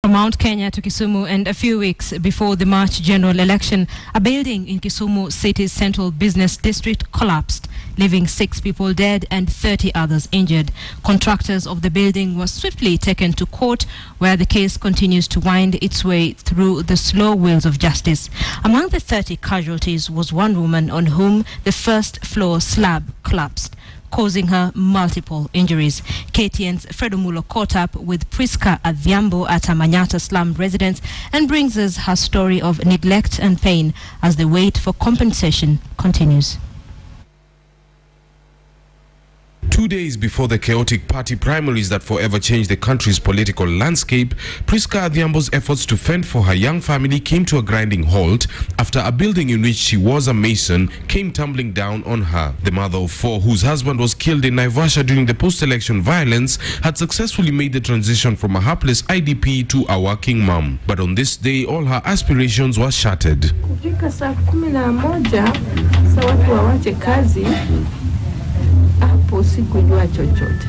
From Mount Kenya to Kisumu, and a few weeks before the March general election, a building in Kisumu City's central business district collapsed, leaving 6 people dead and 30 others injured. Contractors of the building were swiftly taken to court, where the case continues to wind its way through the slow wheels of justice. Among the 30 casualties was one woman on whom the first floor slab collapsed, causing her multiple injuries. KTN's Omulo caught up with Priscah Adhiambo at a Manyatta slum residence and brings us her story of neglect and pain as the wait for compensation continues. 2 days before the chaotic party primaries that forever changed the country's political landscape, Priscah Adhiambo's efforts to fend for her young family came to a grinding halt after a building in which she was a mason came tumbling down on her. The mother of 4, whose husband was killed in Naivasha during the post-election violence, had successfully made the transition from a helpless IDP to a working mom. But on this day, all her aspirations were shattered. Sikujua chochote.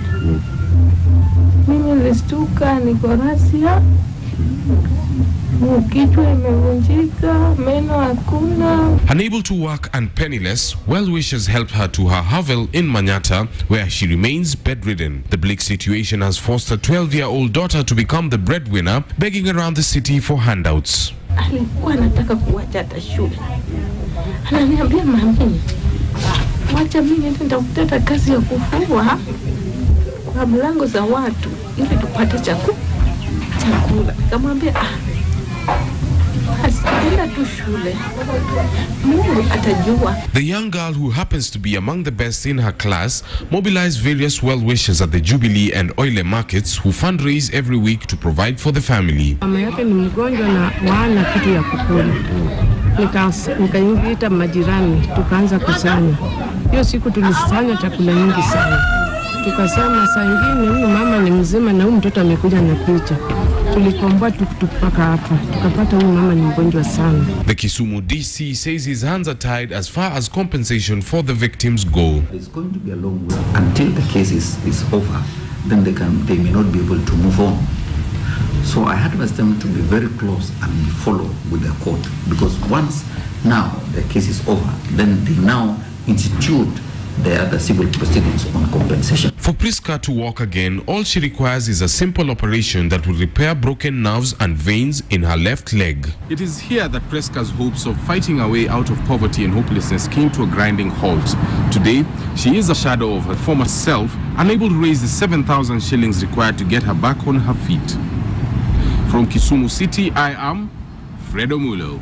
Mimi nilistuka niko rasia, kichwa imevunjika, meno hakuna. Unable to work and penniless, well-wishers helped her to her hovel in Manyatta, where she remains bedridden. The bleak situation has forced her 12-year-old daughter to become the breadwinner, begging around the city for handouts. Alikuwa anataka kuacha hata shule. Ananiambia mami, wacha mimi nenda kutata kazi ya kufua kwa mlango za watu ili tupate chakula. Nikamwambia asienda tu shule, Mungu atajua. The young girl, who happens to be among the best in her class, mobilized various well-wishers at the Jubilee and Oile markets who fundraise every week to provide for the family. Mama yake ni mgonjwa na wana kitu ya kukula. Nikaingiita majirani, tukaanza kusanya. Hiyo siku tulisanya chakula nyingi sana. Tukasema saa ingine huyu mama ni mzima na huyu mtoto amekuja na picha. Tulikomboa tukipaka hapa. Tukapata huyu mama ni mgonjwa sana. The Kisumu DC says his hands are tied as far as compensation for the victims go. It's going to be a long way until the case is over. Then they may not be able to move on. So I advise them to be very close and follow with the court, because once now the case is over, then they now institute the other civil proceedings on compensation. For Priscah to walk again, all she requires is a simple operation that will repair broken nerves and veins in her left leg. It is here that Priscah's hopes of fighting her way out of poverty and hopelessness came to a grinding halt. Today, she is a shadow of her former self, unable to raise the 7,000 shillings required to get her back on her feet. From Kisumu City, I am Omulo.